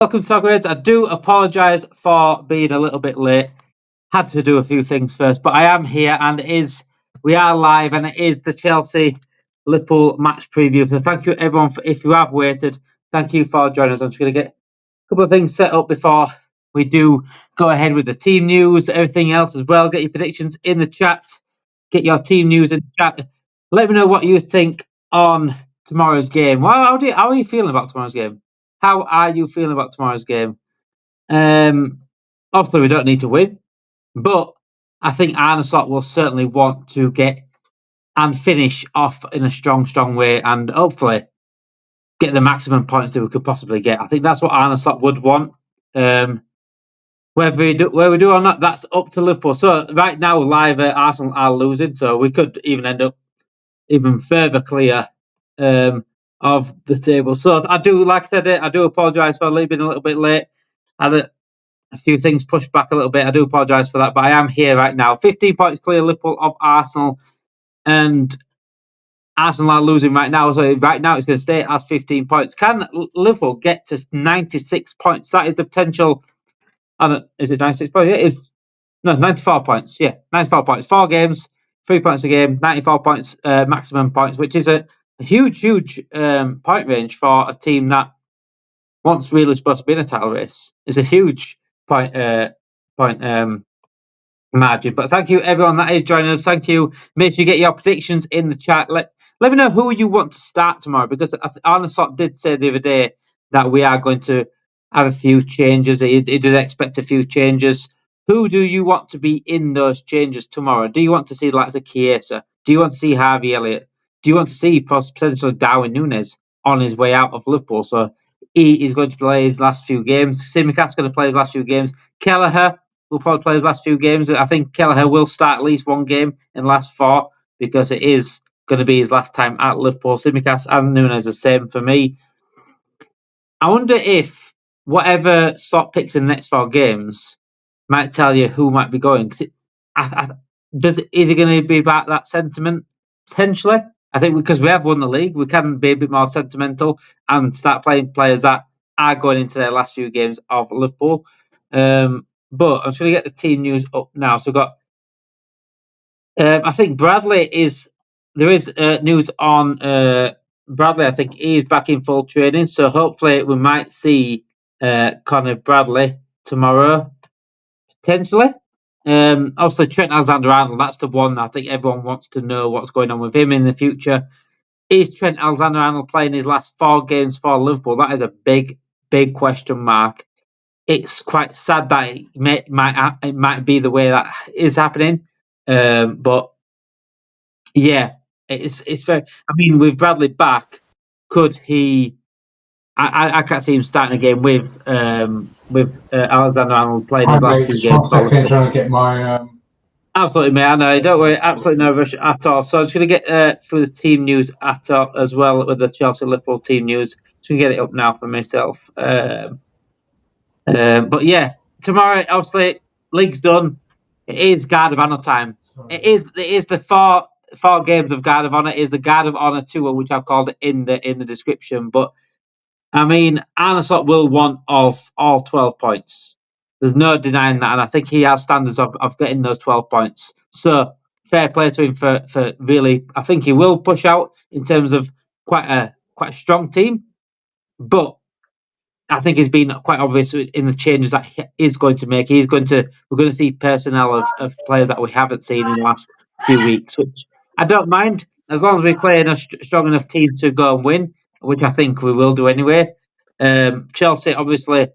Welcome to Soccerheads. I do apologise for being a little bit late. Had to do a few things first, but I am here and we are live and it is the Chelsea Liverpool match preview. So thank you everyone if you have waited. Thank you for joining us. I'm just going to get a couple of things set up before we do go ahead with the team news, everything else as well. Get your predictions in the chat. Get your team news in the chat. Let me know what you think on tomorrow's game. How are you feeling about tomorrow's game? How are you feeling about tomorrow's game? Obviously, we don't need to win, but I think Arne Slot will certainly want to get and finish off in a strong way and hopefully get the maximum points that we could possibly get. I think that's what Arne Slot would want. Whether we do or not, that's up to Liverpool. So right now, live Arsenal are losing, so we could even end up even further clear of the table. So I do, like I said, I do apologise for leaving a little bit late. I had a few things pushed back a little bit. I do apologise for that, but I am here right now. 15 points clear Liverpool of Arsenal, and Arsenal are losing right now. So right now it's going to stay as 15 points. Can Liverpool get to 96 points? That is the potential. Is it 96 points? Yeah, it is. No, 94 points. Yeah, 94 points. 4 games, 3 points a game, 94 points maximum points, which is a huge point range for a team that once really supposed to be in a title race. It's a huge point margin. But thank you everyone that is joining us. Thank you. Make sure you get your predictions in the chat. Let me know who you want to start tomorrow, because Arne Slot did say the other day that we are going to have a few changes. He did expect a few changes. Who do you want to be in those changes tomorrow? Do you want to see the likes of Chiesa? Do you want to see Harvey Elliott? Do you want to see potentially Darwin Núñez on his way out of Liverpool? So he is going to play his last few games. Tsimikas is going to play his last few games. Kelleher will probably play his last few games. I think Kelleher will start at least one game in the last 4 because it is going to be his last time at Liverpool. Tsimikas and Núñez the same for me. I wonder if whatever Slot picks in the next 4 games might tell you who might be going. Is it going to be about that sentiment? Potentially. I think because we have won the league, we can be a bit more sentimental and start playing players that are going into their last few games of Liverpool. But I'm just going to get the team news up now. So we've got, I think Bradley there is news on Bradley. I think he is back in full training. So hopefully we might see Connor Bradley tomorrow, potentially. Obviously Trent Alexander-Arnold, that's the one I think everyone wants to know what's going on with him in the future. Is Trent Alexander-Arnold playing his last 4 games for Liverpool? That is a big question mark. It's quite sad that it might be the way that is happening. But yeah, it's very. I mean, with Bradley back, could he? I can't see him starting a game with Alexander-Arnold playing his last 2 games. 1 second, trying to get my. Absolutely, mate. I know. Don't worry. Absolutely no rush at all. So I'm just going to get through the team news as well with the Chelsea Liverpool team news. Just going to get it up now for myself. But yeah, tomorrow, obviously, league's done. It is Guard of Honour time. It is the 4 games of Guard of Honour. It is the Guard of Honour tour, which I've called it in the description. But I mean, Arne Slot will want of all 12 points. There's no denying that, and I think he has standards of getting those 12 points. So fair play to him for really. I think he will push out in terms of quite a strong team, but I think it's been quite obvious in the changes that he is going to make. We're going to see personnel of players that we haven't seen in the last few weeks, which I don't mind as long as we play in a strong enough team to go and win, which I think we will do anyway. Chelsea obviously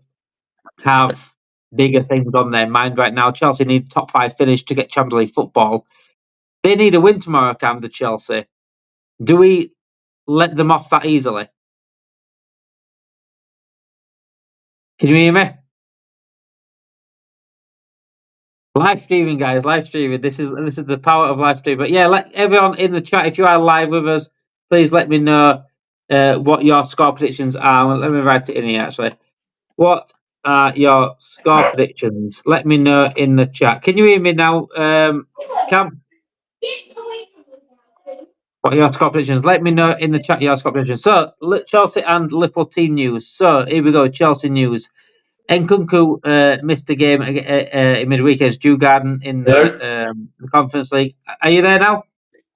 have bigger things on their mind right now. Chelsea need top 5 finish to get Champions League football. They need a win tomorrow, Cam, to Chelsea. Do we let them off that easily? Can you hear me? Live streaming, guys. Live streaming. This is the power of live stream. But yeah, let everyone in the chat, if you are live with us, please let me know what your score predictions are. Let me write it in here, actually. What are your score predictions? Let me know in the chat. Can you hear me now, Cam? What are your score predictions? Let me know in the chat your score predictions. So, Chelsea and Liverpool team news. So, here we go. Chelsea news. Nkunku missed the game in midweek as Dewgarden in Hello? the Conference League. Are you there now?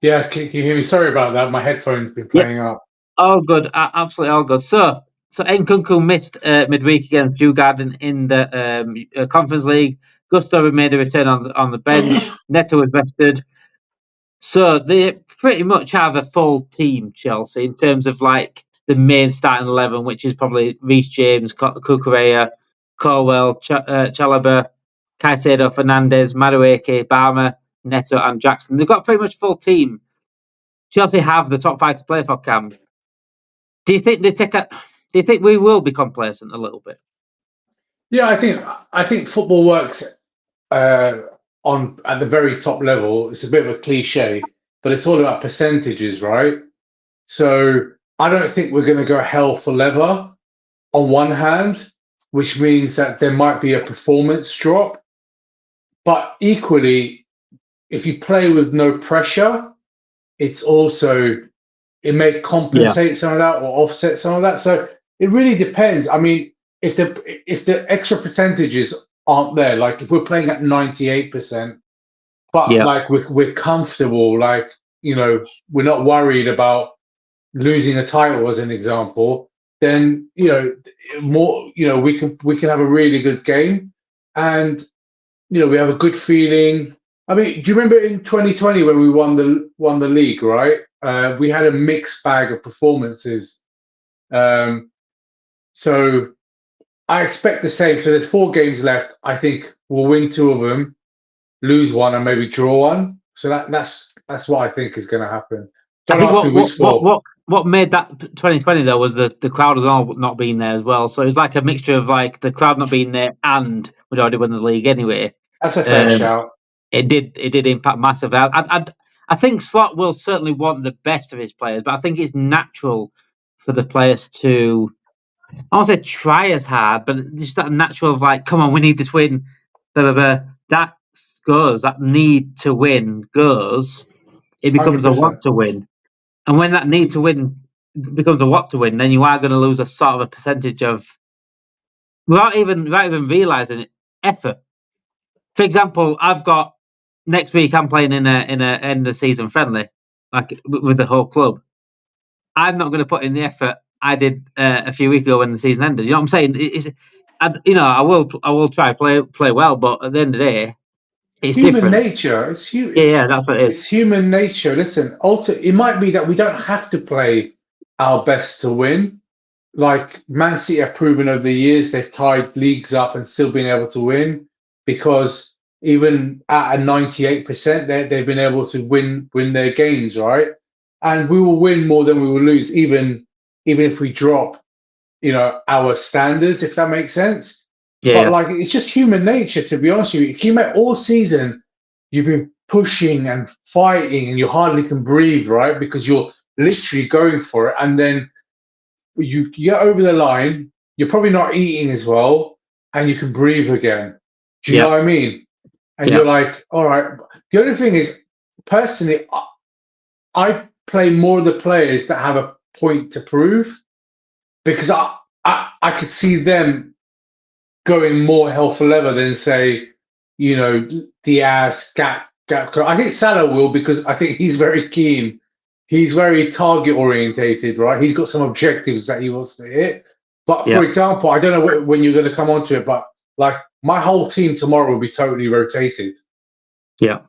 Yeah, can you hear me? Sorry about that. My headphones been Yep. playing up. All good. Absolutely all good. So Nkunku missed midweek against Dewgarden in the Conference League. Gusto made a return on the bench. Neto was rested. So they pretty much have a full team, Chelsea, in terms of like the main starting 11, which is probably Reece James, Cucurella, Colwell, Chalobah, Caicedo, Fernandez, Madueke, Barmer, Neto, and Jackson. They've got pretty much a full team. Chelsea have the top 5 to play for, Cam. Do you think do you think we will be complacent a little bit? Yeah, I think football works uh, on at the very top level. It's a bit of a cliche, but it's all about percentages, right? So I don't think we're going to go hell for leather on one hand, which means that there might be a performance drop. But equally, if you play with no pressure, it's also it may Yeah. compensate some of that or offset some of that. So it really depends. I mean, if the extra percentages aren't there, like if we're playing at 98%, but Yeah. like we're comfortable, like we're not worried about losing a title as an example, then more we can have a really good game, and we have a good feeling. I mean, do you remember in 2020 when we won the league, right? We had a mixed bag of performances. Um, so I expect the same. So there's 4 games left. I think we'll win 2 of them, lose one, and maybe draw one. So that's what I think is going to happen. I Don't think ask me which 4. what made that 2020 though was the crowd was all not being there as well. So it was like a mixture of like the crowd not being there and we'd already won the league anyway. That's a fair Um, shout. it did impact massively. I think Slot will certainly want the best of his players, but I think it's natural for the players to I won't say try as hard, but just that natural of like, come on, we need this win. Blah, blah, blah. That goes, that need to win goes. It becomes a want 100%. to win. And when that need to win becomes a want to win, then you are going to lose a sort of a percentage of, without even realizing it, effort. For example, I've got next week. I'm playing in a end of season friendly, like with the whole club. I'm not going to put in the effort I did a few weeks ago when the season ended. You know what I'm saying? I will try play well, but at the end of the day, it's Human different. nature. Yeah, that's what it is. It's human nature. Listen, it might be that we don't have to play our best to win. Like Man City have proven over the years, they've tied leagues up and still been able to win because even at a 98%, they've been able to win their games, right? And we will win more than we will lose, even if we drop, our standards, if that makes sense. But Yeah, like, it's just human nature, to be honest with you. Kime, all season, you've been pushing and fighting, and you hardly can breathe, right? Because you're literally going for it, and then you get over the line, you're probably not eating as well, and you can breathe again. Do you yeah, know what I mean? And yeah, you're like, all right. The only thing is, personally, I play more of the players that have a point to prove because I could see them going more hell for leather than say, Diaz, Gap. I think Salah will because I think he's very keen. He's very target orientated, right? He's got some objectives that he wants to hit. But yeah, for example, I don't know when you're going to come onto it, but like my whole team tomorrow will be totally rotated, yeah.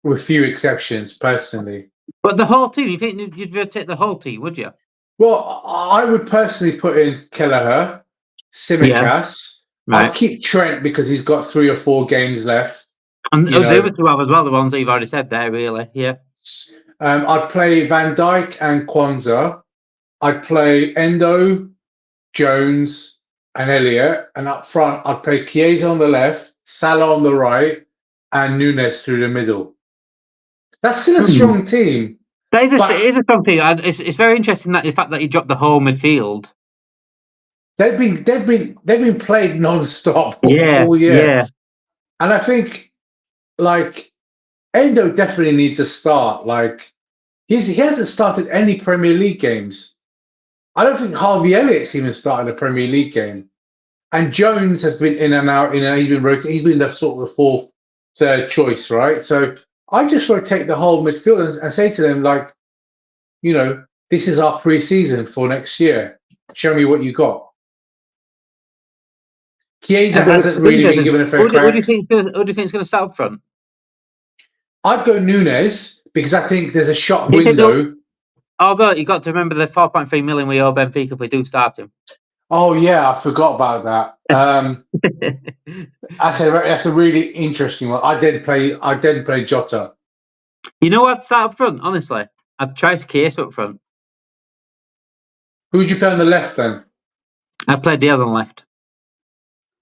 with few exceptions, personally. But the whole team, you think you'd rotate the whole team, would you? Well, I would personally put in Kelleher, Yeah, Simicast. I'd right. keep Trent because he's got 3 or 4 games left. And You the other know, two have as well, the ones that you've already said there, really. Yeah. I'd play Van Dijk and Kwanzaa. I'd play Endo, Jones, and Elliott. And up front, I'd play Chiesa on the left, Salah on the right, and Nunes through the middle. That's still a Hmm. strong team, That is it but is a strong team. It's very interesting that the fact that you dropped the whole midfield. they've been played non-stop Yeah, all year. yeah, And I think like Endo definitely needs a start. Like he hasn't started any Premier League games. I don't think Harvey Elliott's even started a Premier League game. And Jones has been in and out. He's been rotating. He's been the sort of the fourth, third choice, right? So I just rotate the whole midfield and say to them, like, this is our pre-season for next year. Show me what you got. Chiesa hasn't really been given a fair crack. Who do you think's going to start up front? I'd go Nunes because I think there's a shot window. Although you got to remember the 4.3 million we owe Benfica if we do start him. Oh yeah, I forgot about that. That's a really interesting one. I did play Jota. You know what? Start up front. Honestly, I'd try to Chiesa up front. Who would you play on the left then? I played Diaz on the left.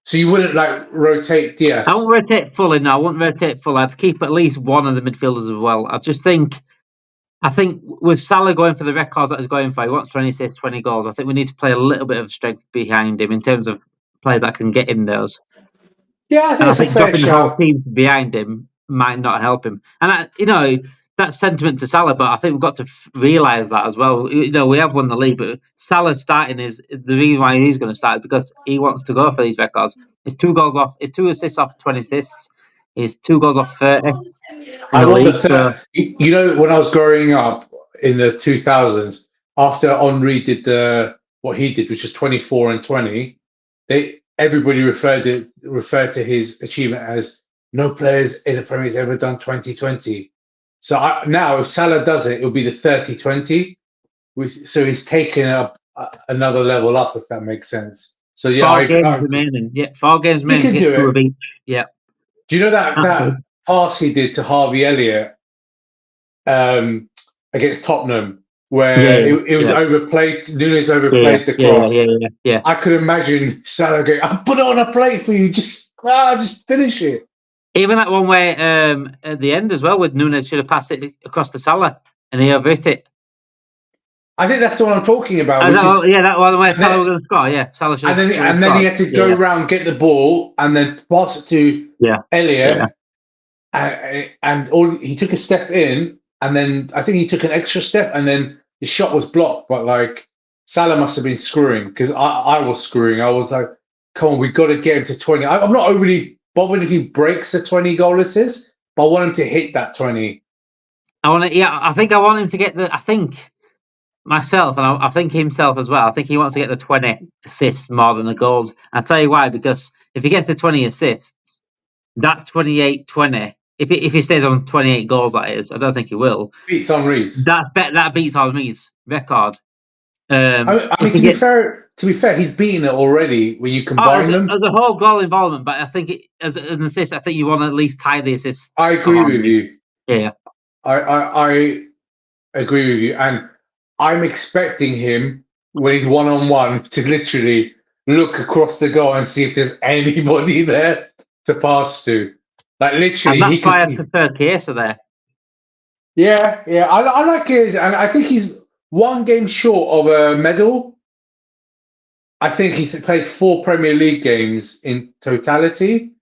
So you wouldn't rotate Diaz? I wouldn't rotate fully. No, I wouldn't rotate fully. I'd keep at least one of the midfielders as well. I think with Salah going for the records that he's going for, he wants 20 assists, 20 goals. I think we need to play a little bit of strength behind him in terms of play that can get him those. Yeah, I think dropping the whole team behind him might not help him. And that's sentiment to Salah, but I think we've got to realise that as well. We have won the league, but Salah starting is the reason why he's going to start because he wants to go for these records. It's 2 assists off 20 assists. He's 2 goals off 30. I want the third. When I was growing up in the 2000s, after Henry did what he did, which was 24 and 20, everybody referred to his achievement as no players in the Premier League has ever done 20-20. So now, if Salah does it, it'll be the 30-20. So he's taken up another level up, if that makes sense. So yeah, 4 games remaining. Yeah, 4 games remaining to get 2 of each. Yeah. Do you know that pass he did to Harvey Elliott against Tottenham, where it was overplayed? Nunes overplayed the cross. Yeah. I could imagine Salah going, "I'll put it on a plate for you. Just finish it." Even that one where at the end as well, with Nunes should have passed it across to Salah and he overhit it. I think that's the one I'm talking about. That one where Salah was going to score. Yeah, Salah should. And then he had to go around, get the ball, and then pass it to Elliott. And he took a step in, and then I think he took an extra step, and then the shot was blocked. But Salah must have been screwing because I was screwing. I was like, "Come on, we've got to get him to 20." I'm not overly bothered if he breaks the 20 goal assist, but I want him to hit that 20. I think I want him to get the. I think myself, and I think himself as well. I think he wants to get the 20 assists more than the goals. I'll tell you why. Because if he gets the 20 assists, that 28-20. If he stays on 28 goals, that is, I don't think he will. Beats Henry's. That beats Henry's record. To be fair, he's beaten it already when you combine them. As a whole goal involvement, but I think as an assist, I think you want to at least tie the assists. I agree with you. Yeah, I agree with you, and I'm expecting him when he's 1-on-1 to literally look across the goal and see if there's anybody there to pass to. Literally, and that's why I prefer Chiesa there. Yeah, I like Chiesa, and I think he's 1 game short of a medal. I think he's played 4 Premier League games in totality,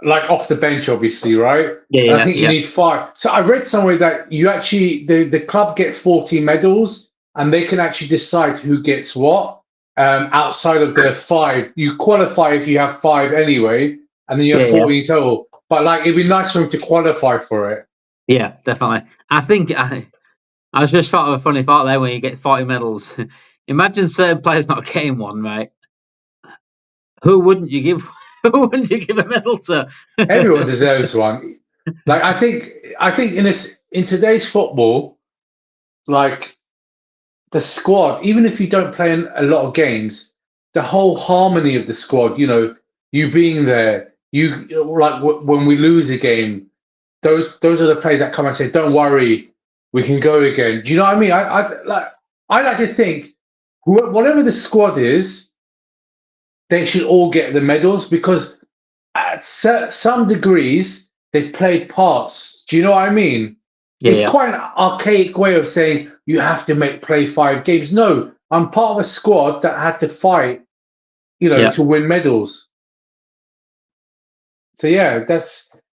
off the bench, obviously, right? Yeah, I think you need 5. So I read somewhere that you actually the club get 40 medals, and they can actually decide who gets what. Outside of the 5, you qualify if you have 5 anyway, and then you have 40 total. But it'd be nice for him to qualify for it. Yeah, definitely. I think I was just thought of a funny thought there when you get 40 medals. Imagine certain players not getting one, right? Who wouldn't you give? Who wouldn't you give a medal to? Everyone deserves one. I think in today's football, the squad, even if you don't play in a lot of games, the whole harmony of the squad, you being there, when we lose a game, those are the players that come and say, "Don't worry, we can go again." Do you know what I mean? I like to think whatever the squad is, they should all get the medals because at some degrees they've played parts. Do you know what I mean? It's quite an archaic way of saying you have to play 5 games. No, I'm part of a squad that had to fight, to win medals. So yeah,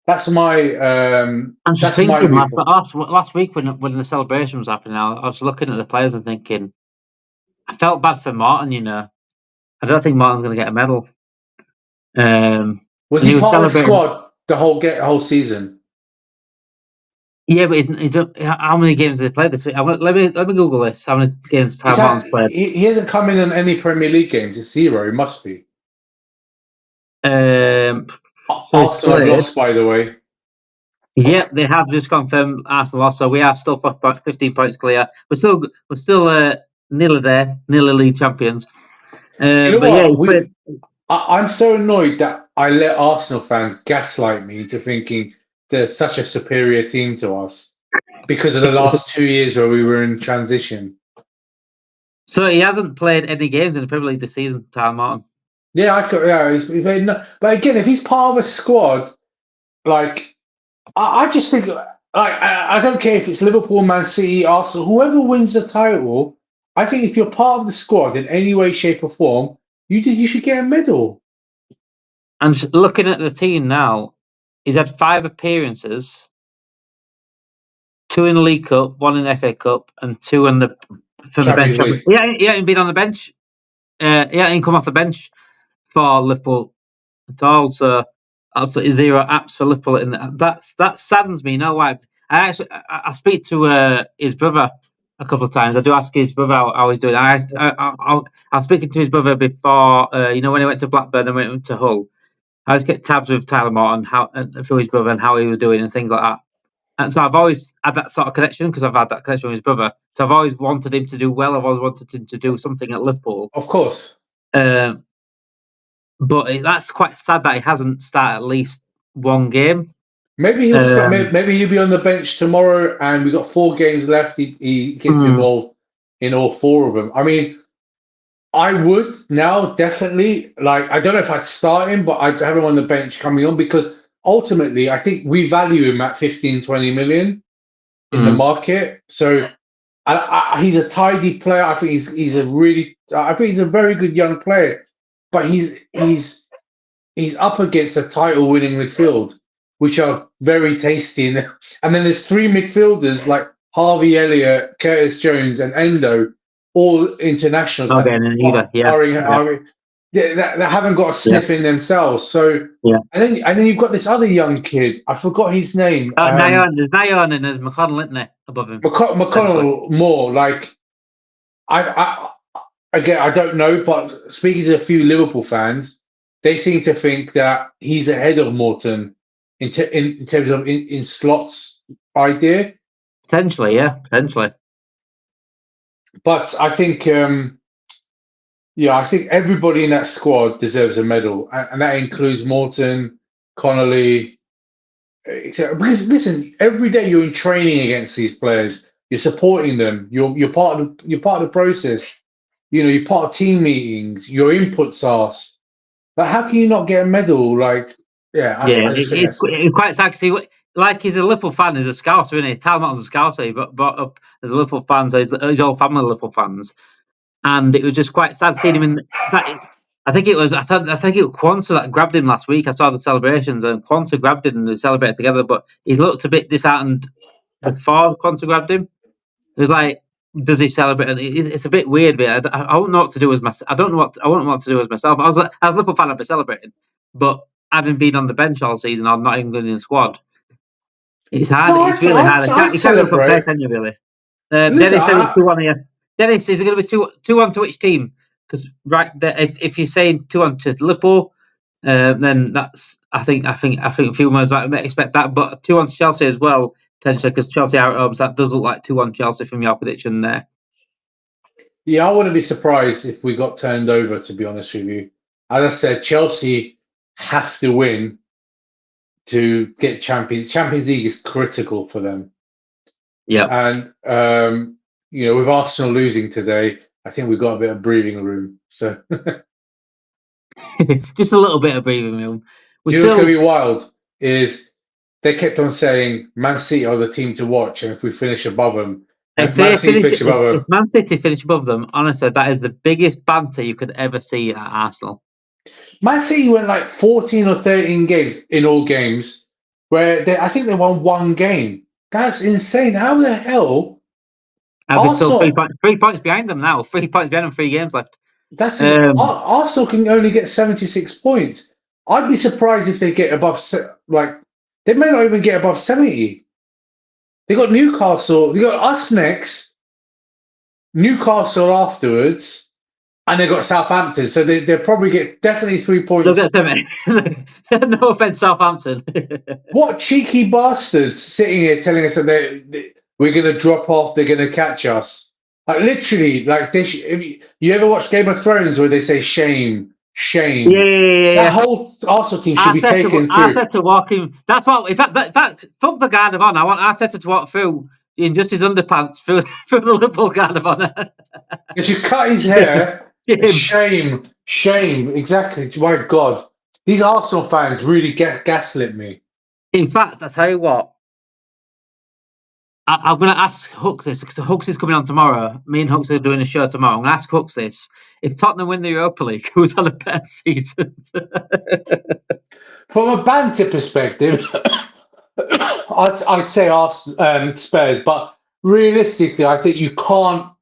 That's my I'm just that's my thinking week. last week when the celebration was happening, I was looking at the players and thinking, I felt bad for Martin. I don't think Martin's going to get a medal. Was And he he was part of the celebrating. squad the whole season? Yeah, but how many games did he play this week? Let me Google this. How many games Tyler Martin's played? He hasn't come in on any Premier League games. It's 0. He must be. So he's Arsenal have played. lost, by the way. Yep, they have just confirmed Arsenal lost, so we are still 15 points clear. We're still nearly there, nearly league champions. You know But yeah, he what? played. I'm so annoyed that I let Arsenal fans gaslight me into thinking they're such a superior team to us because of the last 2 years where we were in transition. So he hasn't played any games in the Premier League this season, Tyler Martin. Yeah, he's made but again, if he's part of a squad, like I just think, like I don't care if it's Liverpool, Man City, Arsenal, whoever wins the title. I think if you're part of the squad in any way, shape, or form, you should get a medal. And just looking at the team now, he's had 5 appearances, 2 in the League Cup, 1 in the FA Cup, and 2 from the bench. Champions League. He hasn't been on the bench. He hasn't come off the bench for Liverpool at all. So absolutely 0 apps for Liverpool. And that saddens me. Why? I speak to his brother a couple of times. I do ask his brother how he's doing. I was speaking to his brother before. When he went to Blackburn and went to Hull. I was getting tabs with Tyler Morton through his brother and how he was doing and things like that. And so I've always had that sort of connection because I've had that connection with his brother. So I've always wanted him to do well. I've always wanted him to do something at Liverpool. Of course. But that's quite sad that he hasn't started at least one game. Maybe he'll start. Maybe he'll be on the bench tomorrow, and we've got 4 games left. He gets involved in all 4 of them. I mean, I would now definitely I don't know if I'd start him, but I'd have him on the bench coming on because ultimately I think we value him at 15, 20 million in the market. So he's a tidy player. I think he's a very good young player, but he's up against a title-winning midfield, which are very tasty. And then there's 3 midfielders like Harvey Elliott, Curtis Jones, and Endo, all internationals that haven't got a sniff in themselves. So and then you've got this other young kid. I forgot his name. There's Nyon and there's McConnell, isn't there, above him? McConnell more like I again I don't know, but speaking to a few Liverpool fans, they seem to think that he's ahead of Morton in terms of in Slot's idea. Potentially, yeah, potentially. But I think, I think everybody in that squad deserves a medal, and that includes Morton, Connolly. Because listen, every day you're in training against these players, you're supporting them. You're part of the process. You're part of team meetings. Your input's asked. But how can you not get a medal? It's quite sad because he's a Liverpool fan, he's a Scouser, isn't he? Tyler Martin's a Scouser, he brought up as a Liverpool fan, so his whole family are Liverpool fans. And it was just quite sad seeing him in. I think it was Quanta that grabbed him last week. I saw the celebrations and Quanta grabbed him and they celebrated together, but he looked a bit disheartened before Quanta grabbed him. It was like, does he celebrate? It's a bit weird, but I don't know what to do as myself. I wouldn't know what to do as myself. As a Liverpool fan, I'd be celebrating, but having been on the bench all season or not even going in the squad, it's hard. No, It's really hard. I'd You can't even compare, celebrate. can you? Really? Listen, Dennis said it's 2-1 here. Dennis, is it going to be 2-1 to which team? Because if you're saying 2-1 to Liverpool, then that's I think a few months might expect that, but 2-1 to Chelsea as well potentially because Chelsea are at home. So that does look like 2-1 Chelsea from your prediction there. Yeah, I wouldn't be surprised if we got turned over. To be honest with you, as I said, Chelsea have to win to get Champions. Champions League is critical for them. Yeah, and with Arsenal losing today, I think we've got a bit of breathing room. So just a little bit of breathing room. Do you know what's going to be wild? Is they kept on saying Man City are the team to watch, and if we finish above them, If Man City finish above them, honestly, that is the biggest banter you could ever see at Arsenal. Man City went like 14 or 13 games in all games where I think they won one game. That's insane. How the hell Are they still Arsenal? 3 points behind them now? 3 points behind them, 3 games left. Arsenal can only get 76 points. I'd be surprised if they get above they may not even get above 70. They got Newcastle. They got us next. Newcastle afterwards, and they got Southampton. So they'll probably get definitely 3 They'll points. get 7. No offense, Southampton. What cheeky bastards sitting here telling us that we're going to drop off, they're going to catch us. Like literally, like if you ever watch Game of Thrones where they say shame, shame, that Yeah. whole Arsenal team should be taken through. Arteta walking. That's what. In fact, fuck the Guard of Honour. I want Arteta to walk through in just his underpants through the Liverpool Guard of Honour. They should cut his hair. Shame. Shame. Exactly. My God, these Arsenal fans really gaslit me. In fact, I tell you what. I'm going to ask Hooks this because Hooks is coming on tomorrow. Me and Hooks are doing a show tomorrow. I'm going to ask Hooks this: if Tottenham win the Europa League, who's on a better season? From a banter perspective, I'd say Spurs, but realistically, I think you can't.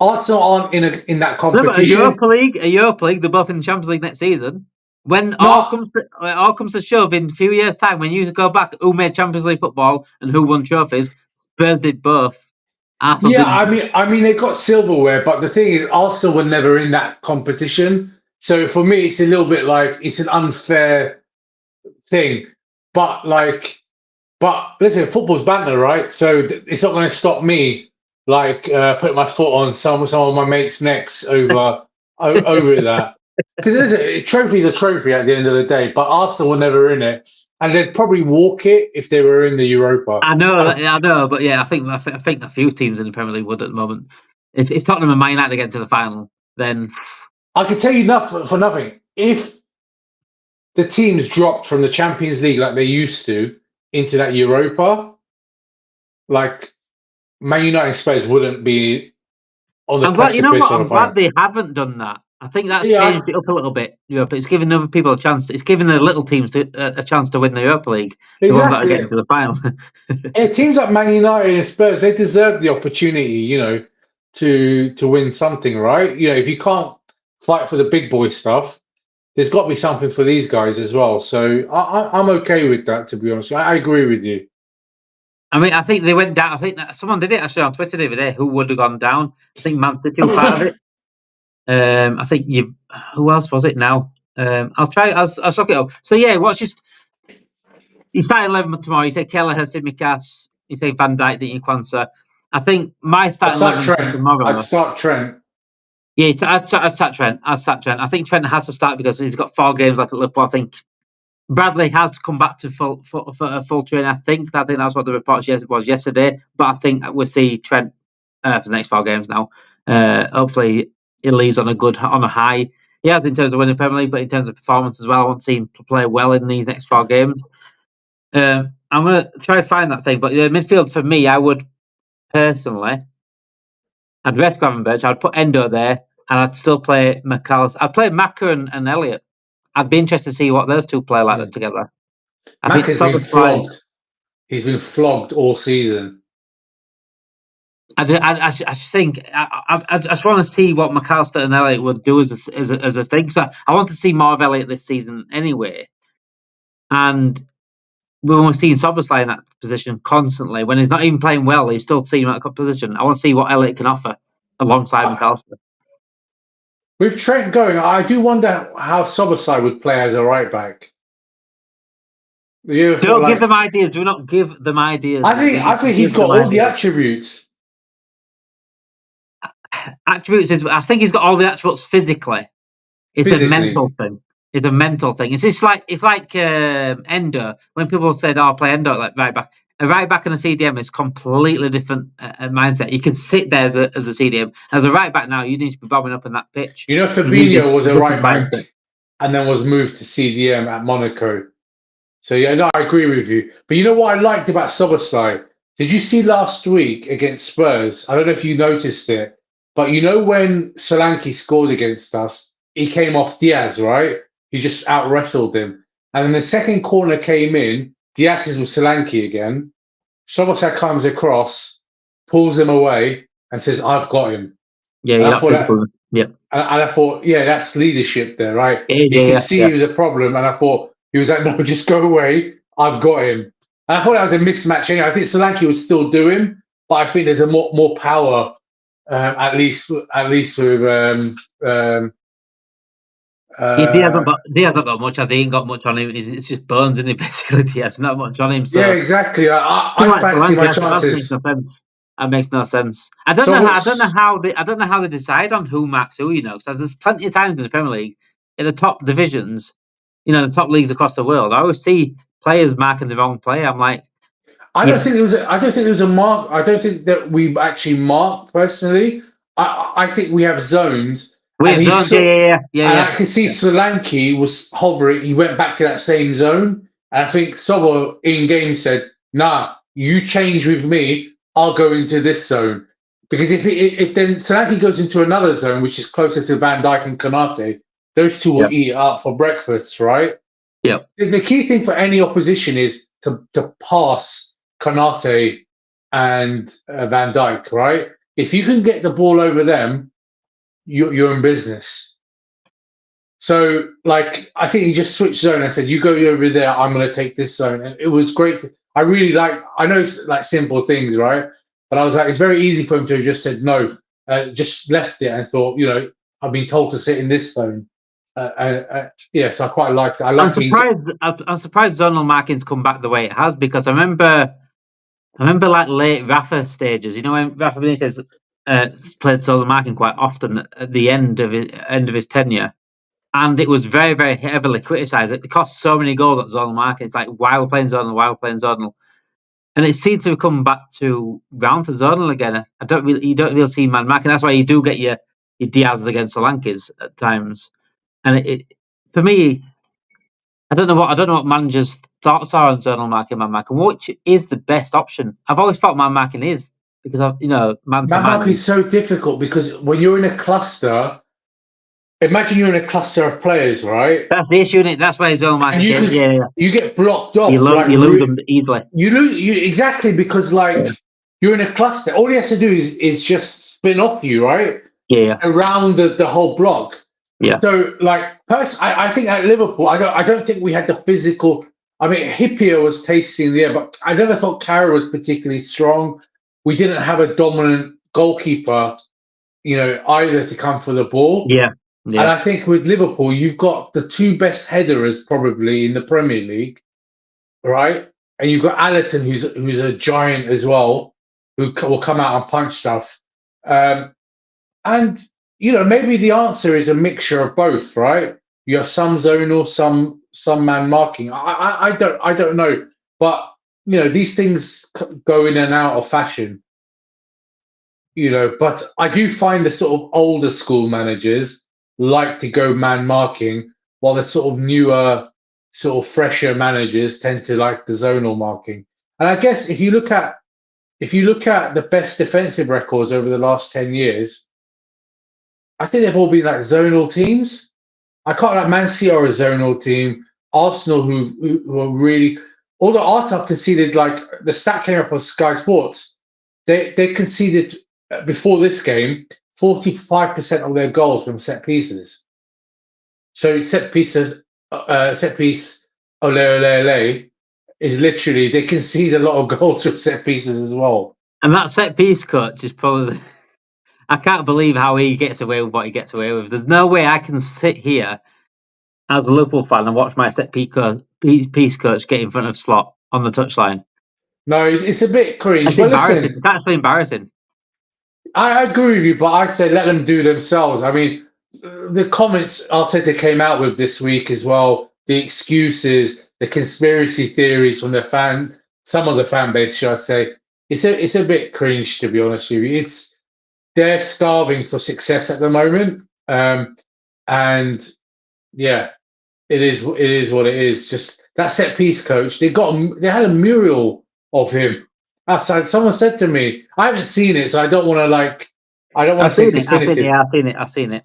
Arsenal aren't in that No, but competition. a Europa League, they're both in the Champions League next season. When all comes to shove, in a few years' time, when you go back, who made Champions League football and who won trophies? Spurs did both. Arsenal didn't. I mean, they got silverware, but the thing is, Arsenal were never in that competition. So for me, it's a little bit like it's an unfair thing. But listen, football's banter, right? So it's not going to stop me putting my foot on some of my mates' necks over that. Because a trophy is a trophy at the end of the day. But Arsenal were never in it, and they'd probably walk it if they were in the Europa. I know, but yeah, I think a few teams in the Premier League would at the moment. If Tottenham and Man United get to the final, then I can tell you nothing. If the teams dropped from the Champions League like they used to into that Europa, like Man United Spurs wouldn't be on the precipice. You know what? I'm glad they haven't done that. I think that's Yeah. changed it up a little bit. But it's giving other people a chance. It's giving the little teams a chance to win the Europa League. The ones that are getting to the final. Yeah, teams like Man United and Spurs, they deserve the opportunity, to win something, right? If you can't fight for the big boy stuff, there's got to be something for these guys as well. So I'm okay with that, to be honest. I agree with you. I mean, I think they went down. I think that someone did it actually on Twitter the other day. Who would have gone down? I think Man City were part of it. I think who else was it now? I'll look it up. So yeah, you started 11 tomorrow. You say Kelleher, Tsimikas. You say Van Dijk, didn't you, Kwanzaa? I think my starting 11 tomorrow. I'd start Trent. Yeah, I'd start Trent. I think Trent has to start because he's got 4 games left at Liverpool. I think Bradley has come back to full training. I think that's what the report was yesterday. But I think we'll see Trent for the next 4 games now. Hopefully, he leaves on a high. He has in terms of winning Premier League, but in terms of performance as well. I want to see him play well in these next 4 games. I'm going to try to find that thing. But the midfield for me, I would personally, I'd rest Gravenberch. I'd put Endo there, and I'd still play McAllister. I'd play Maka and Elliott. I'd be interested to see what those two play like together. Maka's been flogged. He's been flogged all season. I just think I just want to see what McAllister and Elliott would do as a thing. So I want to see more of Elliott this season anyway. And we were seeing Szoboszlai in that position constantly. When he's not even playing well, he's still seeing that position. I want to see what Elliott can offer alongside McAllister. With Trent going, I do wonder how Szoboszlai would play as a right back. Don't give them ideas. Do not give them ideas. I think he's got all the attributes. I think he's got all the attributes physically. It's a mental thing. It's a mental thing. It's like Endo. When people said, "Oh, play Endo like right back," a right back and a CDM is completely different mindset. You can sit there as a CDM. As a right back now, you need to be bobbing up in that pitch. Fabinho was a right back and then was moved to CDM at Monaco. So yeah, no, I agree with you. But you know what I liked about Szoboszlai? Did you see last week against Spurs? I don't know if you noticed it, but when Solanke scored against us, he came off Diaz, right? He just out-wrestled him. And then the second corner came in, Diaz is with Solanke again. Szoboszlai comes across, pulls him away, and says, "I've got him." Yeah, And yeah, I that thought that, physical. Yeah, and I thought, yeah, that's leadership there, right? it is. You Yeah, can yeah, see yeah. he was a problem, and I thought he was like, "No, just go away. I've got him." And I thought that was a mismatch. Anyway, I think Solanke would still do him, but I think there's a more power, at least with Yeah, uh, Diaz hasn't got much. Has he? Ain't got much on him. It's just bones, isn't it? Basically, Diaz not much on him. yeah, So exactly. I someone like fancy Solanke, my that makes chances. no sense. That makes no sense. I don't So know. what's I don't know how they decide on who marks who. You know, so there's plenty of times in the Premier League, in the top divisions, you know, the top leagues across the world. I always see players marking the wrong player. I'm like, I yeah, don't think there was. I don't think there was a mark. I don't think that we actually marked personally. I think we have zones, we and have he's zones. Yeah, so. yeah, yeah, yeah, And yeah. I can see Yeah. Solanke was hovering. He went back to that same zone, and I think Sobo in game said, "Nah, you change with me. I'll go into this zone." Because if then Solanke goes into another zone, which is closer to Van Dijk and Konate, those two will Yeah. eat it up for breakfast, right? Yeah. The key thing for any opposition is to pass Konate and Van Dijk, right? If you can get the ball over them, you're in business. So, like, I think he just switched zone. I said, "You go over there. I'm going to take this zone," and it was great. I really like. I know it's like simple things, right? But I was like, it's very easy for him to have just said no, just left it and thought, I've been told to sit in this zone. Yeah, so I quite liked it. I I'm like being. surprised. I'm surprised zonal marking's come back the way it has because I remember like late Rafa stages. You know when Rafa Benitez played zonal marking quite often at the end of his tenure, and it was very very heavily criticised. It cost so many goals at zonal marking. It's like why we're playing zonal, why we're playing zonal, and it seems to have come back to round to zonal again. You don't really see man marking. That's why you do get your Diaz's against Solankis at times, and for me. I don't know what managers' thoughts are on zonal marking, man marking. Which is the best option? I've always thought man marking is because of man to Man marking man. is so difficult because when you're in a cluster, imagine you're in a cluster of players, right? That's the issue, is it? That's where zonal And marking came. Yeah, yeah. you get blocked off like You lose them easily. you lose you exactly because like you're in a cluster. All he has to do is just spin off you, right? Yeah, Around the whole block. yeah, So like I think at Liverpool, I don't think we had the physical. I mean, Hippier was tasting the air, but I never thought Carroll was particularly strong. We didn't have a dominant goalkeeper, either to come for the ball. yeah, And yeah, I think with Liverpool, you've got the two best headers probably in the Premier League, right? And you've got Allison, who's a giant as well, who will come out and punch stuff. And maybe the answer is a mixture of both, right? You have some zonal, some man marking. I don't know, but these things go in and out of fashion. But I do find the sort of older school managers like to go man marking, while the sort of newer, sort of fresher managers tend to like the zonal marking. And I guess if you look at the best defensive records over the last 10 years, I think they've all been like zonal teams. I can't like Man City are a zonal team. Arsenal, who are really, although Arsenal conceded, like the stat came up on Sky Sports, they conceded before this game 45% of their goals from set pieces. So set piece, ole ole ole, is literally they concede a lot of goals from set pieces as well. and that set piece coach is probably. I can't believe how he gets away with what he gets away with. There's no way I can sit here as a Liverpool fan and watch my piece coach get in front of Slot on the touchline. No, it's a bit cringe. It's But embarrassing. listen, It's actually embarrassing. I agree with you, but I say let them do themselves. I mean, the comments Arteta came out with this week as well, the excuses, the conspiracy theories from some of the fan base, should I say? It's a bit cringe, to be honest with you. They're starving for success at the moment, and yeah, it is what it is. Just that set piece coach. They had a mural of him outside. Someone said to me, I haven't seen it, so I don't want to I've say seen it. I've seen it. definitive. Yeah, I've seen it. I've seen it.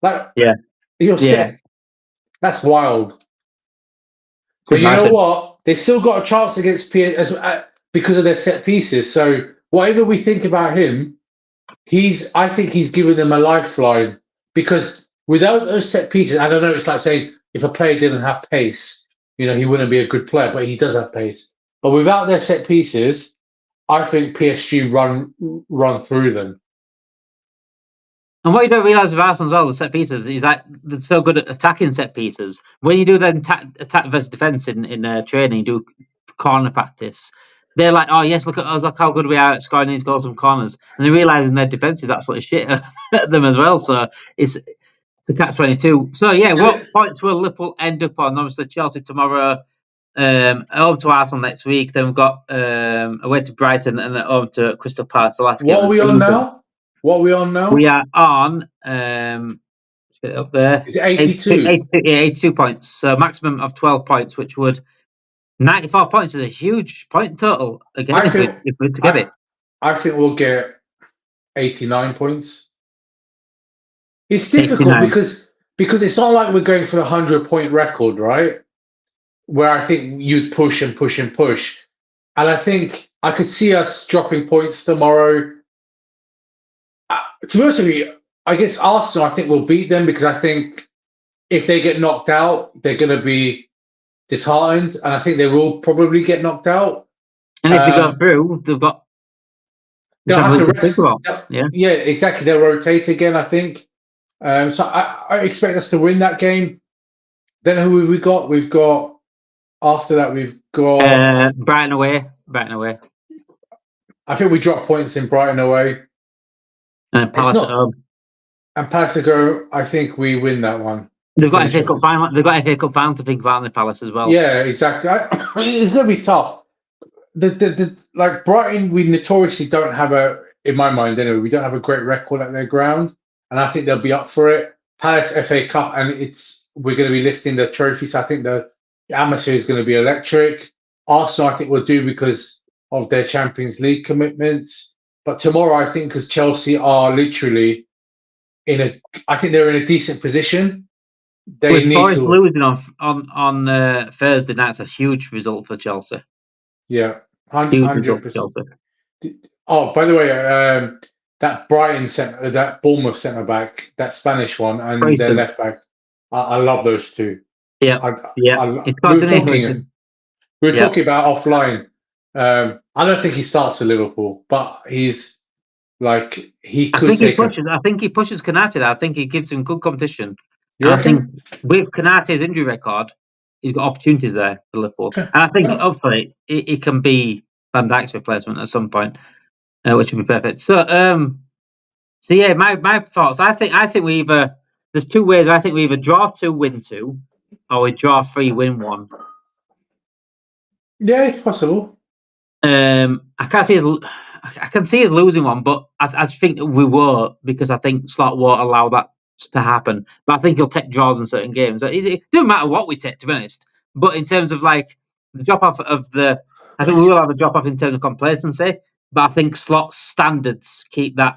Like Yeah, you're yeah. set. That's wild. It's But you know embarrassing. what? they still got a chance against PS because of their set pieces. So whatever we think about him, I think he's given them a lifeline because without those set pieces, I don't know. It's like saying if a player didn't have pace, he wouldn't be a good player, but he does have pace. But without their set pieces, I think PSG run through them. And what you don't realise with Arsenal as well, the set pieces, is that they're so good at attacking set pieces. When you do then attack versus defence in training, you do corner practice, they're like, oh yes, look at us, look how good we are at scoring these goals from corners. And they're realising their defence is absolutely shit at them as well. So it's a catch-22. So yeah, what points will Liverpool end up on? Obviously Chelsea tomorrow, home to Arsenal next week. Then we've got away to Brighton and then home to Crystal Palace, the last game What of are the we season. on now? What are we on now? We are on, let's get it up there. Is it 82? 82 points. So maximum of 12 points, which would 94 points is a huge point total again if we're to get it. I think we'll get 89 points. It's difficult 89. because it's not like we're going for the 100-point record, right? Where I think you'd push and push and push. And I think I could see us dropping points tomorrow. To be honest with you, I guess Arsenal, I think we'll beat them because I think if they get knocked out, they're going to be disheartened. And I think they will probably get knocked out. And if they go through, they've got... They'll have to rest. Yeah, exactly. They'll rotate again, I think. So I expect us to win that game. Then who have we got? We've got... After that, we've got... Brighton away. I think we drop points in Brighton away. And Palace at home. And Palace at home, I think we win that one. They've got FA Cup final. They've got FA Cup final to think about in the Palace as well. Yeah, exactly. It's going to be tough. Like Brighton, we notoriously don't have in my mind anyway, we don't have a great record at their ground, and I think they'll be up for it. Palace FA Cup, and we're going to be lifting the trophies. I think the atmosphere is going to be electric. Arsenal, I think, will do because of their Champions League commitments. But tomorrow, I think, because Chelsea are literally I think they're in a decent position. With Forest losing on Thursday night, it's a huge result for Chelsea. Yeah, 100%. Oh, by the way, that that Bournemouth centre back, that Spanish one, and their left back, I love those two. Yeah, we were talking about offline. I don't think he starts for Liverpool, but he's like he could. I think he pushes Konate. I think he gives him good competition. And I think with Konate's injury record, he's got opportunities there for Liverpool. And I think hopefully it can be Van Dijk's replacement at some point, which would be perfect. So yeah, my thoughts. I think we either there's two ways. I think we either draw 2, win 2, or we draw 3, win 1. Yeah, it's possible. I can see us losing one, but I think we will because I think Slot won't allow that to happen. But I think he'll take draws in certain games. It doesn't matter what we take, to be honest. But in terms of like the drop off I think we will have a drop off in terms of complacency. But I think Slot's standards keep the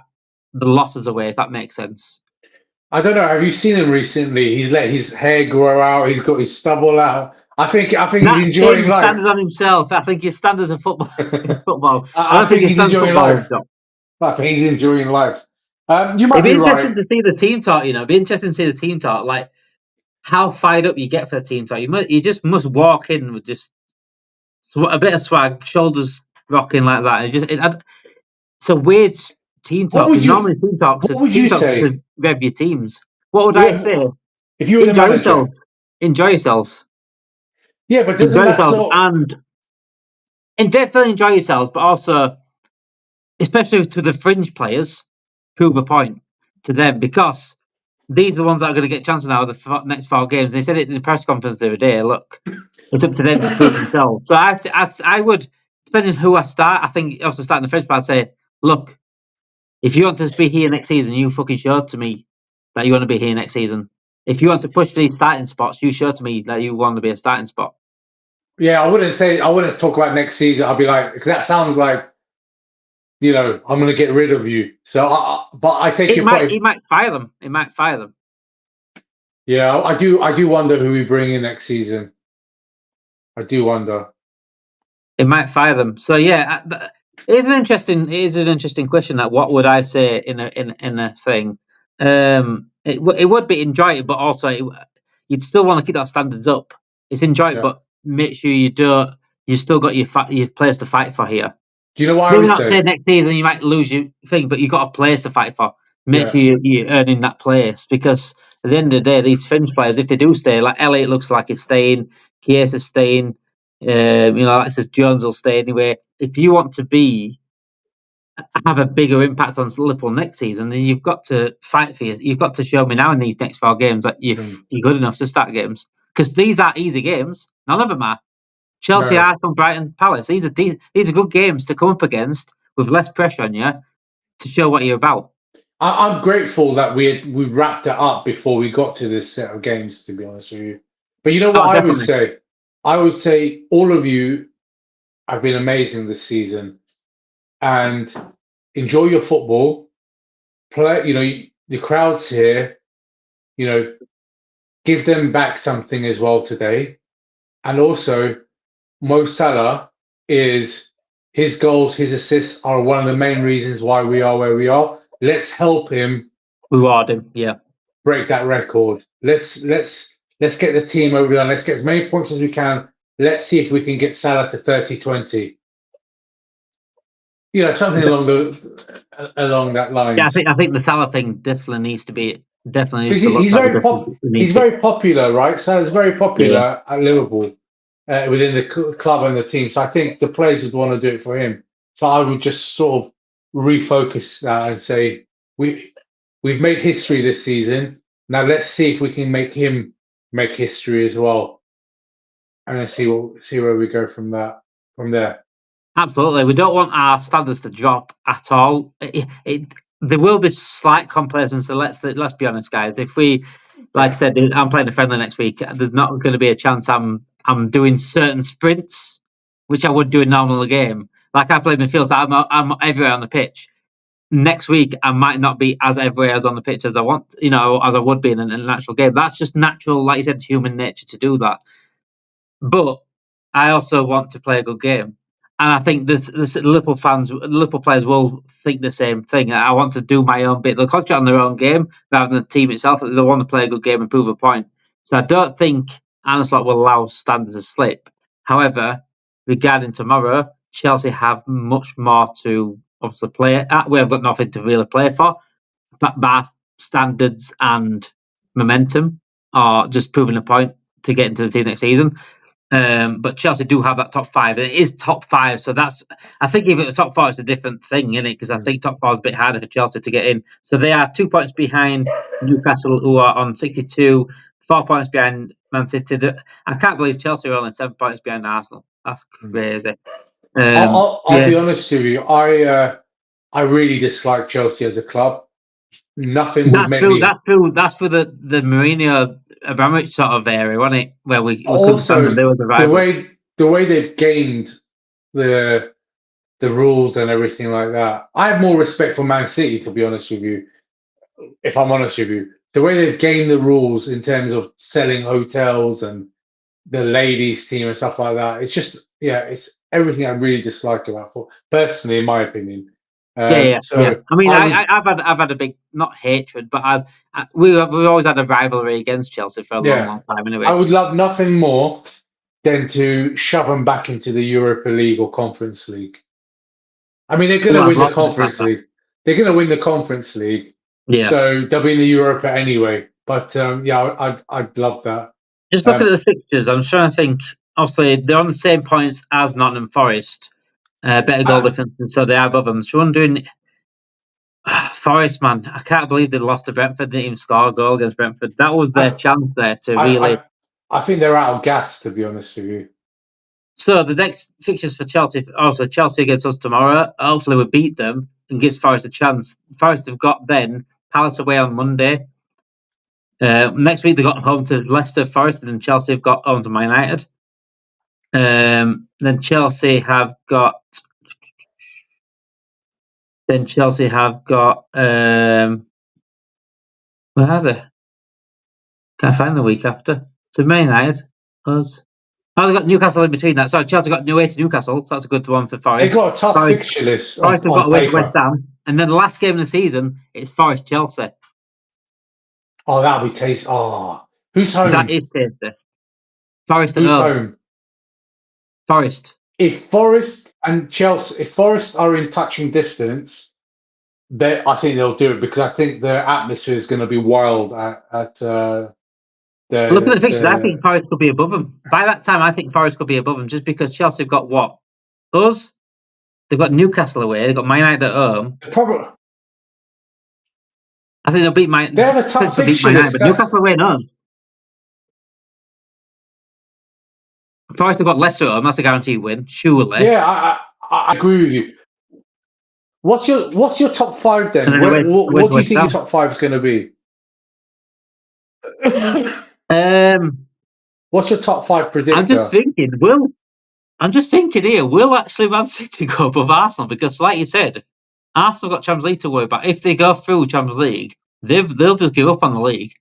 losses away, if that makes sense. I don't know. Have you seen him recently? He's let his hair grow out. He's got his stubble out. I think he's enjoying life. Standards on himself. I think his standards of football. I don't think he's enjoying life. I think he's enjoying life. You might be interesting to see the team talk. It'd be interesting to see the team talk. Like how fired up you get for the team talk. You just must walk in with just a bit of swag, shoulders rocking like that. It's a weird team talk. Normally team talks. What would you say to rev your teams? What would I say? If you were the manager? Enjoy yourselves. Yeah, but doesn't that and definitely enjoy yourselves, but also, especially to the fringe players, prove a point to them because these are the ones that are going to get chances now of the next 4 games. They said it in the press conference the other day. Look, it's up to them to prove themselves. So I would, depending on who I start, I think also starting the French, but I'd say, look, if you want to be here next season, you fucking show to me that you want to be here next season. If you want to push these starting spots, you show to me that you want to be a starting spot. Yeah, I wouldn't talk about next season. I'll be like, because that sounds like, I'm going to get rid of you. So, but I take your point. He might fire them. He might fire them. Yeah, I do wonder who we bring in next season. I do wonder. It might fire them. So yeah, it is an interesting question. That what would I say in a thing? It would be enjoy it, but also you'd still want to keep that standards up. It's enjoy it, Yeah. but make sure you don't. You still got your players to fight for here. Do you know what I Maybe would not say say? next season you might lose your thing, but you got a place to fight for. Make Yeah. sure you're earning that place because at the end of the day, these fringe players, if they do stay, like Elliot looks like he's staying, Kies is staying, like says Jones will stay anyway. If you want to have a bigger impact on Liverpool next season, then you've got to fight for you. You've got to show me now in these next 4 games that Mm. you're good enough to start games because these are easy games. None of them are. Chelsea, No. Arsenal, Brighton, Palace. These are good games to come up against with less pressure on you to show what you're about. I'm grateful that we wrapped it up before we got to this set of games, to be honest with you. But you know what Oh, I would definitely. say? I would say all of you have been amazing this season, and enjoy your football. Play, the crowd's here. You know, give them back something as well today. And also, Mo Salah is his goals, his assists are one of the main reasons why we are where we are. Let's help him Reward him, yeah. break that record. Let's get the team over there. Let's get as many points as we can. Let's see if we can get Salah to 30-20. Something along that Yeah, lines. I think the Salah thing definitely needs Because to be looked he's at because it he's needs to. very popular, right? Salah's very Yeah, popular at Liverpool within the club and the team. So I think the players would want to do it for him. So I would just sort of refocus that and say we've made history this season. Now let's see if we can make him make history as well, and then see where we go from there. absolutely. We don't want our standards to drop at all. There will be slight complacency. Let's be honest, guys. If we, like I Yeah. said, I'm playing a friendly next week. There's not going to be a chance I'm doing certain sprints, which I would do in a normal game. Like I play midfield, so I'm everywhere on the pitch. Next week, I might not be as everywhere as on the pitch as I want, as I would be in an actual game. That's just natural, like you said, human nature to do that. But I also want to play a good game. And I think this Liverpool players will think the same thing. I want to do my own bit. They'll concentrate on their own game rather than the team itself. They'll want to play a good game and prove a point. So I don't think Arne Slot will allow standards to slip. However, regarding tomorrow, Chelsea have much more to obviously play at. We have got nothing to really play for. But Bath standards and momentum are just proving a point to get into the team next season. But Chelsea do have that top five, and it is top five. So I think if it was top four, it's a different thing, isn't it? Because I think top four is a bit harder for Chelsea to get in. So they are 2 points behind Newcastle, who are on 62, 4 points behind Man City. I can't believe Chelsea are only 7 points behind Arsenal. That's crazy. I'll Yeah, be honest with you. I really dislike Chelsea as a club. Nothing would that's make true. me. That's for the Mourinho Abramovich sort of area, wasn't it? Where we couldn't stand them. Also, They were the the rival. way they've gamed the rules and everything like that. I have more respect for Man City, to be honest with you. If I'm honest with you, the way they've gamed the rules in terms of selling hotels and the ladies' team and stuff like that. It's just it's everything I really dislike about football. Personally, in my opinion. Yeah. So I mean, I would, I've had a big not hatred, but we've always had a rivalry against Chelsea for a long, yeah, long time. I Anyway, would love nothing more than to shove them back into the Europa League or Conference League. I mean, they're going to well, I've win the lost the fact Conference that. League. They're going to win the Conference League, Yeah, so they'll be in the Europa anyway. But yeah, I'd love that. just looking at Um, the fixtures, I'm trying to think. Obviously, they're on the same points as Nottingham Forest, better goal I, difference, and so they are above them. So I'm wondering, Forest, man, I can't believe they lost to Brentford. Didn't even score a goal against Brentford. That was their I, chance there to I, really. I think they're out of gas, to be honest with you. So the next fixtures for Chelsea, also Chelsea against us tomorrow. Hopefully we beat them and gives Forest a chance. Forest have got then Palace away on Monday. Next week they got home to Leicester, Forest, and Chelsea have got home to Man United. Then Chelsea have got. Then Chelsea have got. Where are they? Can't find the week after. So Man United, us. Oh, they've got Newcastle in between that. So Chelsea got away to Newcastle, so that's a good one for They Forest. got a tough Forest, fixture list Forest have got on away to West paper. Ham, and then the last game of the season is Forest Chelsea. Oh, that'll be tasty. Oh, who's home? That is tasty. Forest at Who's home. home? Forest. If Forest and Chelsea, if Forest are in touching distance, I think they'll do it because I think their atmosphere is going to be wild at the. Look at the fixtures. I think Forest could be above them. By that time, I think Forest could be above them just because Chelsea have got what? Us? They've got Newcastle away. They've got Man United at home. Probably. I think they'll beat Man. They have a tough beat fixture Man United, list. but Newcastle away and us. Forest have got Leicester at home. That's a guaranteed win, surely. Yeah, I agree with you. What's your top five then? What do you think your top five is going to be? What's your top five predictor? I'm just thinking here, will actually Man City go above Arsenal? Because, like you said, Arsenal got Champions League to worry about. If they go through Champions League, they'll just give up on the league.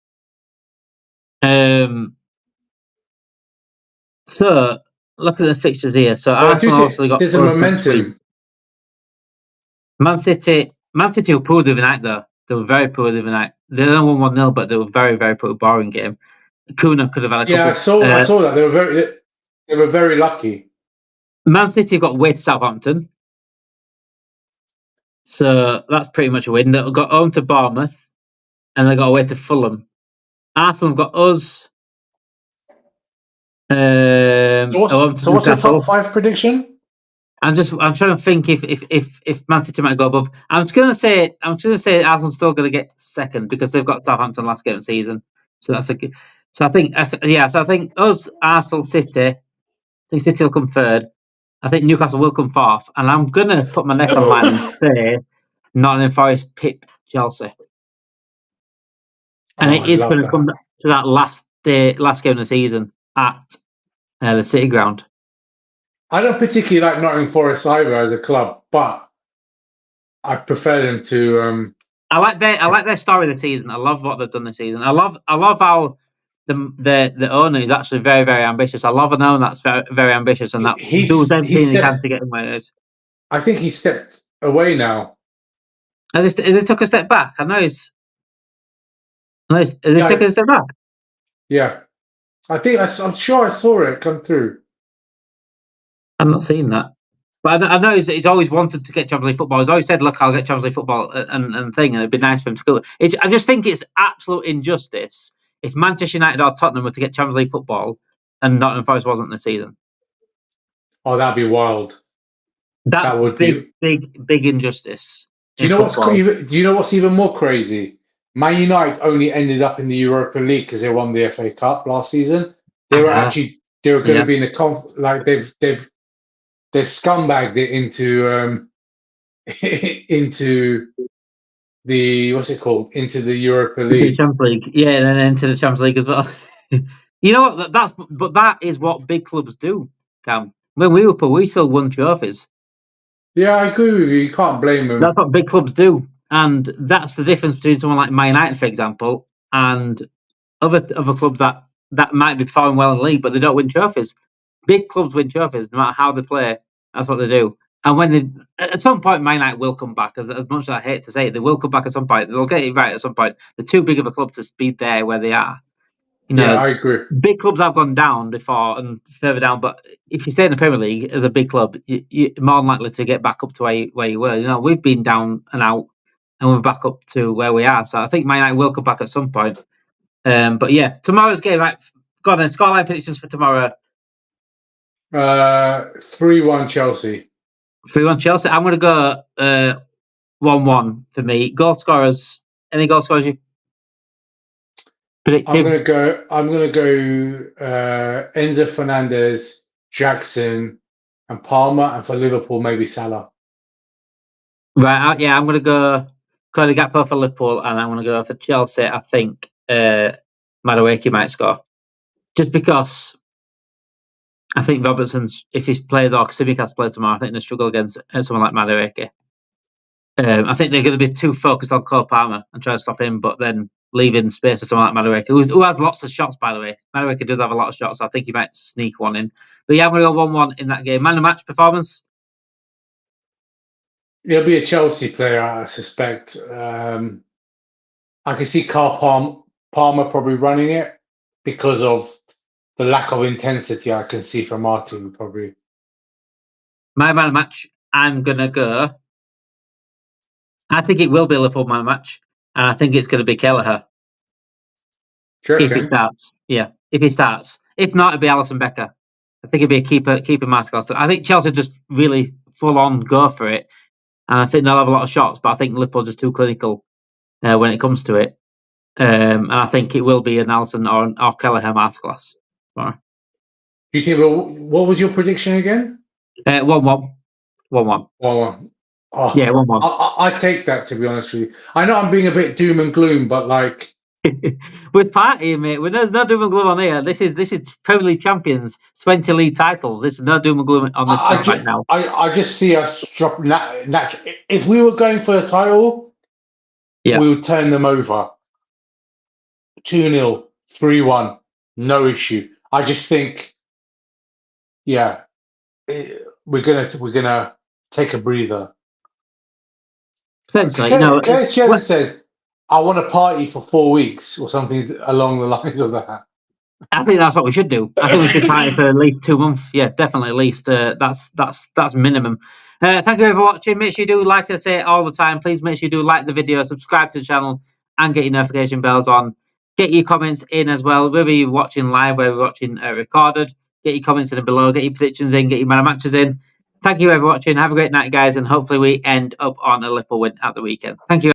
So look at the fixtures here. So Arsenal also got there's a momentum. Man City were poor the other night, though. They were very poor the other night. They only won 1-0, but they were very, very poor, boring game. Kuna could have had a couple. Yeah, I saw that. They were very lucky. Man City got away to Southampton, so that's pretty much a win. They got home to Bournemouth, and they got away to Fulham. Arsenal got us. So what's your top five prediction? I'm trying to think if Man City might go above. I'm just gonna say Arsenal's still gonna get second because they've got Southampton last game of the season. So that's so I think us, Arsenal, City. I think City will come third. I think Newcastle will come fourth, and I'm gonna put my neck on the line and say Nottingham Forest pip Chelsea, and it is going to come to that last game of the season at the City Ground. I don't particularly like Nottingham Forest either as a club, but I prefer them to. I like their story this season. I love what they've done this season. I love how the owner is actually very, very ambitious. I love an owner that's very, very ambitious and that does everything he can to get him where it is. I think he stepped away now. Has he took a step back? I know he's. Has he taken a step back? Yeah, I'm sure I saw it come through. I've not seen that. But I know he's always wanted to get Champions League football. He's always said, look, I'll get Champions League football and thing, and it'd be nice for him to go. I just think it's absolute injustice if Manchester United or Tottenham were to get Champions League football and Nottingham Forest wasn't this season. Oh, that'd be wild. That would be big injustice. Do you know what's even more crazy? Man United only ended up in the Europa League because they won the FA Cup last season. They were going to be in the they've scumbagged it into the what's it called? Into the Europa League. Into the Champions League. Yeah, and then into the Champions League as well. You know what? That is what big clubs do, Cam. When Liverpool, we still won trophies. Yeah, I agree with you. You can't blame them. That's what big clubs do. And that's the difference between someone like Man United, for example, and other clubs that might be performing well in the league, but they don't win trophies. Big clubs win trophies, no matter how they play. That's what they do. And when at some point, Man United will come back. As much as I hate to say it, they will come back at some point. They'll get it right at some point. They're too big of a club to be there where they are. Yeah, I agree. Big clubs have gone down before and further down, but if you stay in the Premier League as a big club, you're more than likely to get back up to where you were. We've been down and out, and we're back up to where we are. So I think Man United will come back at some point. But yeah, tomorrow's game. Right, go on then. Scoreline predictions for tomorrow. 3-1 Chelsea. 3-1 Chelsea. I'm going to go 1-1 for me. Goal scorers. Any goal scorers you've predicted? I'm going to go Enzo Fernandez, Jackson, and Palmer, and for Liverpool maybe Salah. Right. Yeah, I'm going to go Cody Gakpo for Liverpool, and I'm going to go for Chelsea. I think Madueke might score, just because. I think Robertson's, if he plays or Tsimikas plays tomorrow, I think they struggle against someone like Madueke. I think they're going to be too focused on Cole Palmer and try to stop him, but then leaving space for someone like Madueke, who has lots of shots, by the way. Madueke does have a lot of shots, so I think he might sneak one in. But yeah, I'm going to go 1-1 in that game. Man of the match performance? He'll be a Chelsea player, I suspect. I can see Palmer probably running it because of the lack of intensity I can see from our team, probably. My man of the match, I'm going to go. I think it will be a Liverpool man of the match, and I think it's going to be Kelleher. If he starts. Yeah, if he starts. If not, it'll be Alisson Becker. I think it'll be a keeper masterclass. I think Chelsea just really full on go for it. And I think they'll have a lot of shots, but I think Liverpool just too clinical when it comes to it. And I think it will be an Alisson or Kelleher masterclass. Do you think? What was your prediction again? 1-1. 1-1. 1-1. Oh, yeah, 1-1. I take that, to be honest with you. I know I'm being a bit doom and gloom, but like we're partying, mate. There's no doom and gloom on here. This is Premier League champions, 20 league titles. There's no doom and gloom on this chat right now. I just see us drop. If we were going for the title, we would turn them over. 2-0, 3-1, no issue. I just think, yeah, we're gonna take a breather. Potentially, Claire Shannon said, "I want to party for 4 weeks" or something along the lines of that. I think that's what we should do. I think we should party for at least 2 months. Yeah, definitely at least. That's minimum. Thank you for watching. Make sure you do, like I say all the time, please make sure you do like the video, subscribe to the channel, and get your notification bells on. Get your comments in as well, whether you're watching live, whether you're watching recorded. Get your comments in below, get your predictions in, get your man of matches in. Thank you for watching. Have a great night, guys, and hopefully we end up on a Liverpool win at the weekend. Thank you.